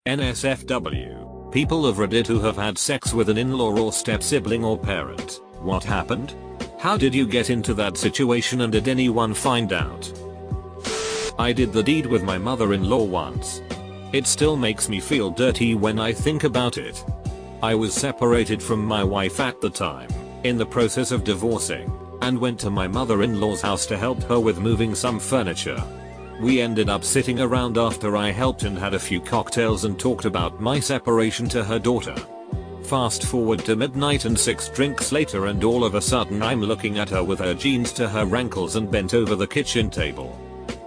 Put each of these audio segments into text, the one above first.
NSFW. People of Reddit who have had sex with an in-law or step-sibling or parent. What happened? How did you get into that situation and did anyone find out? I did the deed with my mother-in-law once. It still makes me feel dirty when I think about it. I was separated from my wife at the time, in the process of divorcing, and went to my mother-in-law's house to help her with moving some furniture. We ended up sitting around after I helped and had a few cocktails and talked about my separation to her daughter. Fast forward to midnight and 6 drinks later and all of a sudden I'm looking at her with her jeans to her ankles and bent over the kitchen table.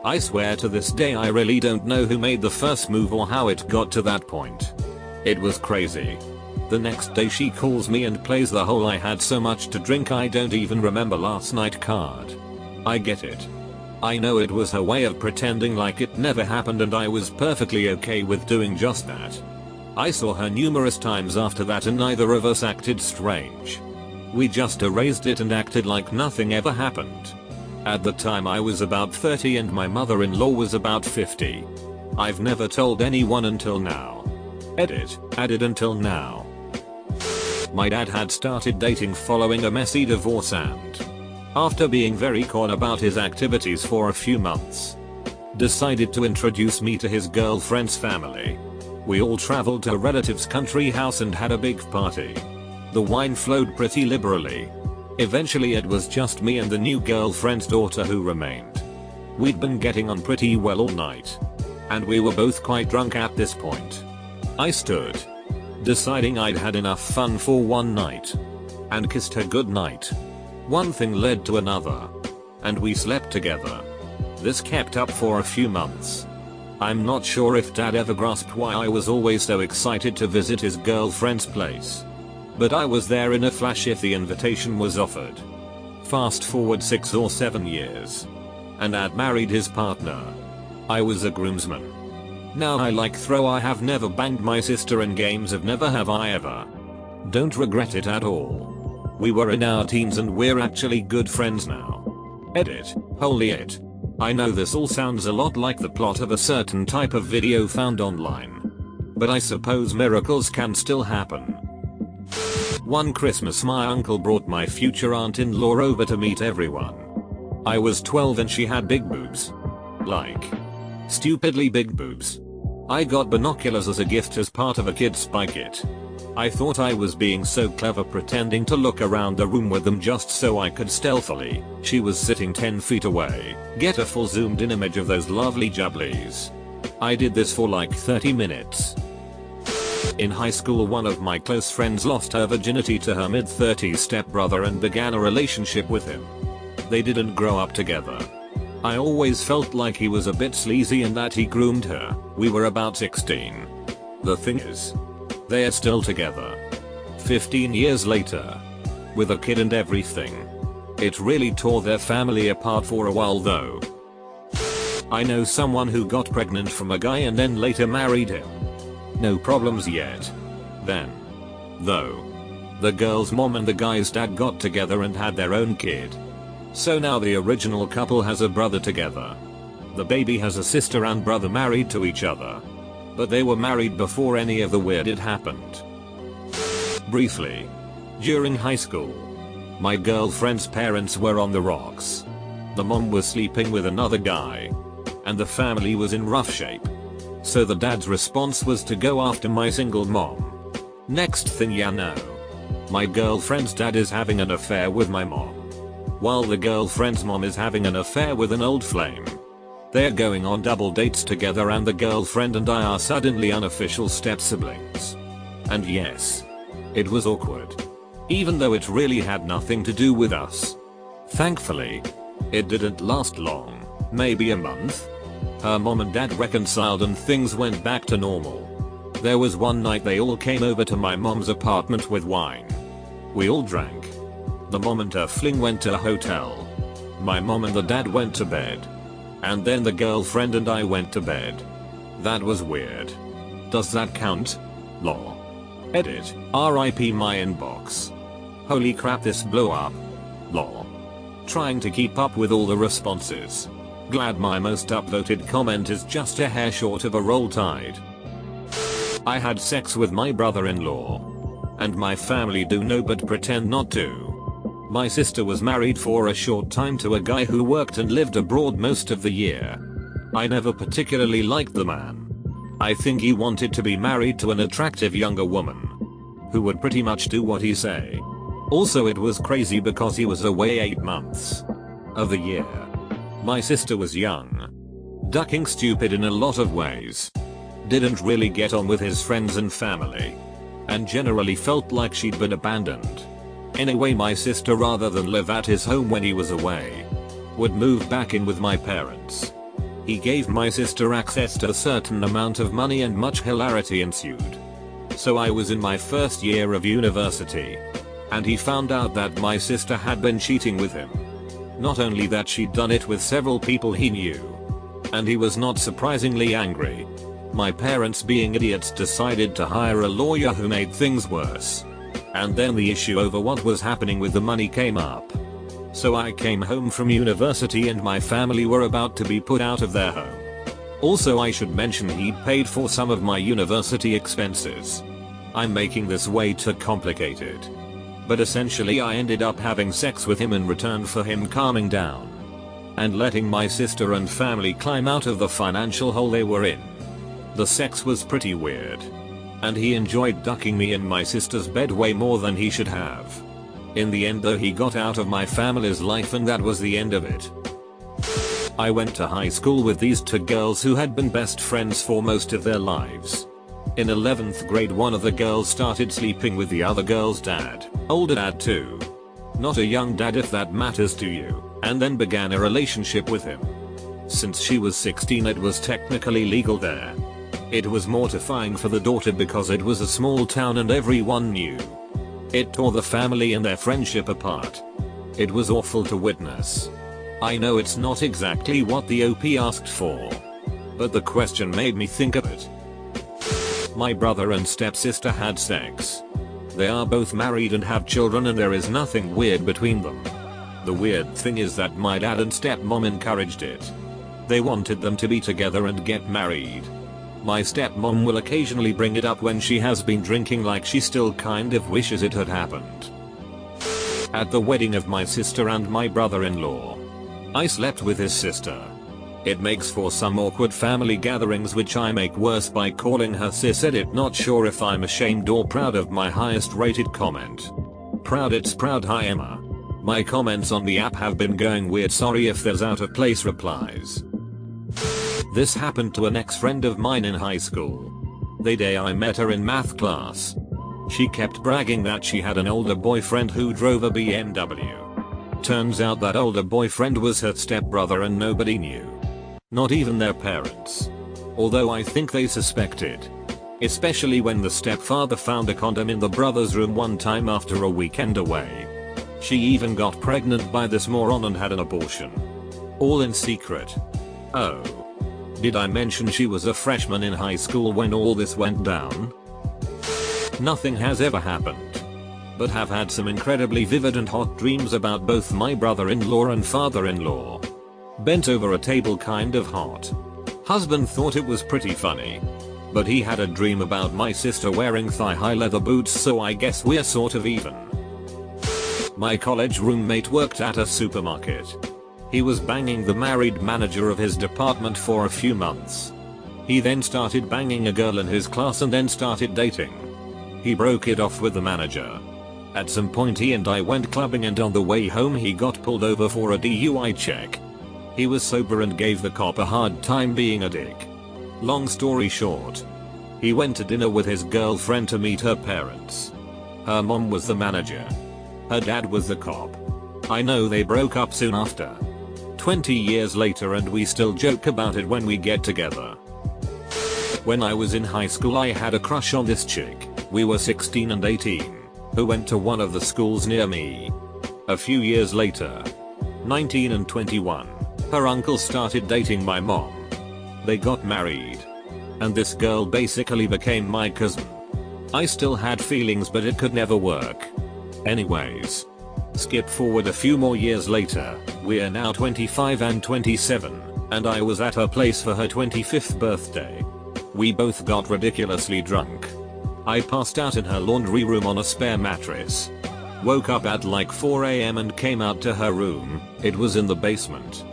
I swear to this day I really don't know who made the first move or how it got to that point. It was crazy. The next day she calls me and plays the whole "I had so much to drink I don't even remember last night" card. I get it. I know it was her way of pretending like it never happened and I was perfectly okay with doing just that. I saw her numerous times after that and neither of us acted strange. We just erased it and acted like nothing ever happened. At the time I was about 30 and my mother-in-law was about 50. I've never told anyone until now. Edit, added until now. My dad had started dating following a messy divorce and, after being very con about his activities for a few months, decided to introduce me to his girlfriend's family. We all traveled to a relative's country house and had a big party. The wine flowed pretty liberally. Eventually it was just me and the new girlfriend's daughter who remained. We'd been getting on pretty well all night. And we were both quite drunk at this point. I stood, deciding I'd had enough fun for one night, and kissed her goodnight. One thing led to another, and we slept together. This kept up for a few months. I'm not sure if dad ever grasped why I was always so excited to visit his girlfriend's place. But I was there in a flash if the invitation was offered. Fast forward 6 or 7 years. And dad married his partner. I was a groomsman. Now I have never banged my sister in games of never have I ever. Don't regret it at all. We were in our teens and we're actually good friends now. Edit, holy it. I know this all sounds a lot like the plot of a certain type of video found online. But I suppose miracles can still happen. One Christmas my uncle brought my future aunt-in-law over to meet everyone. I was 12 and she had big boobs. Like, stupidly big boobs. I got binoculars as a gift as part of a kid's spy kit. I thought I was being so clever pretending to look around the room with them just so I could stealthily, she was sitting 10 feet away, get a full zoomed in image of those lovely jubblies. I did this for like 30 minutes. In high school one of my close friends lost her virginity to her mid-30s stepbrother and began a relationship with him. They didn't grow up together. I always felt like he was a bit sleazy and that he groomed her. We were about 16. The thing is, they are still together. 15 years later. With a kid and everything. It really tore their family apart for a while though. I know someone who got pregnant from a guy and then later married him. No problems yet. Then, though, the girl's mom and the guy's dad got together and had their own kid. So now the original couple has a brother together. The baby has a sister and brother married to each other. But they were married before any of the weird had happened. Briefly, during high school, my girlfriend's parents were on the rocks. The mom was sleeping with another guy. And the family was in rough shape. So the dad's response was to go after my single mom. Next thing you know, my girlfriend's dad is having an affair with my mom, while the girlfriend's mom is having an affair with an old flame. They're going on double dates together and the girlfriend and I are suddenly unofficial step-siblings. And yes, it was awkward. Even though it really had nothing to do with us. Thankfully, it didn't last long, maybe a month. Her mom and dad reconciled and things went back to normal. There was one night they all came over to my mom's apartment with wine. We all drank. The mom and her fling went to a hotel. My mom and the dad went to bed. And then the girlfriend and I went to bed. That was weird. Does that count? Lol. Edit, RIP my inbox. Holy crap this blew up. Lol. Trying to keep up with all the responses. Glad my most upvoted comment is just a hair short of a Roll Tide. I had sex with my brother-in-law. And my family do know but pretend not to. My sister was married for a short time to a guy who worked and lived abroad most of the year. I never particularly liked the man. I think he wanted to be married to an attractive younger woman who would pretty much do what he say. Also, it was crazy because he was away 8 months of the year. My sister was young, ducking stupid in a lot of ways, didn't really get on with his friends and family, and generally felt like she'd been abandoned. Anyway, my sister, rather than live at his home when he was away, would move back in with my parents. He gave my sister access to a certain amount of money and much hilarity ensued. So I was in my first year of university, and he found out that my sister had been cheating with him. Not only that, she'd done it with several people he knew. And he was not surprisingly angry. My parents, being idiots, decided to hire a lawyer who made things worse. And then the issue over what was happening with the money came up. So I came home from university and my family were about to be put out of their home. Also, I should mention he'd paid for some of my university expenses. I'm making this way too complicated. But essentially I ended up having sex with him in return for him calming down and letting my sister and family climb out of the financial hole they were in. The sex was pretty weird, and he enjoyed ducking me in my sister's bed way more than he should have. In the end though, he got out of my family's life and that was the end of it. I went to high school with these two girls who had been best friends for most of their lives. In 11th grade, one of the girls started sleeping with the other girl's dad, older dad too. Not a young dad if that matters to you, and then began a relationship with him. Since she was 16, it was technically legal there. It was mortifying for the daughter because it was a small town and everyone knew. It tore the family and their friendship apart. It was awful to witness. I know it's not exactly what the OP asked for, but the question made me think of it. My brother and stepsister had sex. They are both married and have children, and there is nothing weird between them. The weird thing is that my dad and stepmom encouraged it. They wanted them to be together and get married. My stepmom will occasionally bring it up when she has been drinking, like she still kind of wishes it had happened. At the wedding of my sister and my brother-in-law, I slept with his sister. It makes for some awkward family gatherings, which I make worse by calling her sis edit. Not sure if I'm ashamed or proud of my highest rated comment. Proud, it's proud. Hi Emma. My comments on the app have been going weird, sorry if there's out of place replies. This happened to an ex-friend of mine in high school. The day I met her in math class, she kept bragging that she had an older boyfriend who drove a BMW. Turns out that older boyfriend was her stepbrother and nobody knew. Not even their parents. Although I think they suspected. Especially when the stepfather found a condom in the brother's room one time after a weekend away. She even got pregnant by this moron and had an abortion. All in secret. Oh. Did I mention she was a freshman in high school when all this went down? Nothing has ever happened, but have had some incredibly vivid and hot dreams about both my brother-in-law and father-in-law. Bent over a table, kind of hot. Husband thought it was pretty funny, but he had a dream about my sister wearing thigh-high leather boots, so I guess we're sort of even. My college roommate worked at a supermarket. He was banging the married manager of his department for a few months. He then started banging a girl in his class and then started dating. He broke it off with the manager. At some point he and I went clubbing, and on the way home he got pulled over for a DUI check. He was sober and gave the cop a hard time being a dick. Long story short, he went to dinner with his girlfriend to meet her parents. Her mom was the manager. Her dad was the cop. I know they broke up soon after. 20 years later and we still joke about it when we get together. When I was in high school I had a crush on this chick. We were 16 and 18, who went to one of the schools near me. A few years later, 19 and 21, her uncle started dating my mom. They got married. And this girl basically became my cousin. I still had feelings, but it could never work. Anyways. Skip forward a few more years later, we're now 25 and 27, and I was at her place for her 25th birthday. We both got ridiculously drunk. I passed out in her laundry room on a spare mattress. Woke up at like 4 AM and came out to her room. It was in the basement.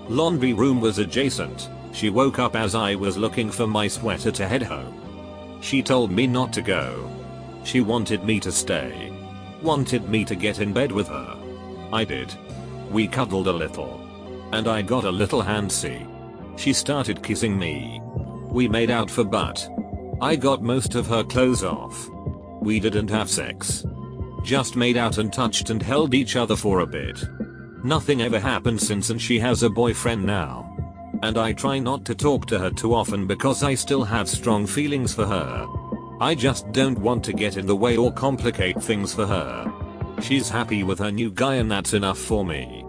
Laundry room was adjacent. She woke up as I was looking for my sweater to head home. She told me not to go. She wanted me to stay. Wanted me to get in bed with her. I did. We cuddled a little. And I got a little handsy. She started kissing me. We made out for butt. I got most of her clothes off. We didn't have sex. Just made out and touched and held each other for a bit. Nothing ever happened since, and she has a boyfriend now. And I try not to talk to her too often because I still have strong feelings for her. I just don't want to get in the way or complicate things for her. She's happy with her new guy and that's enough for me.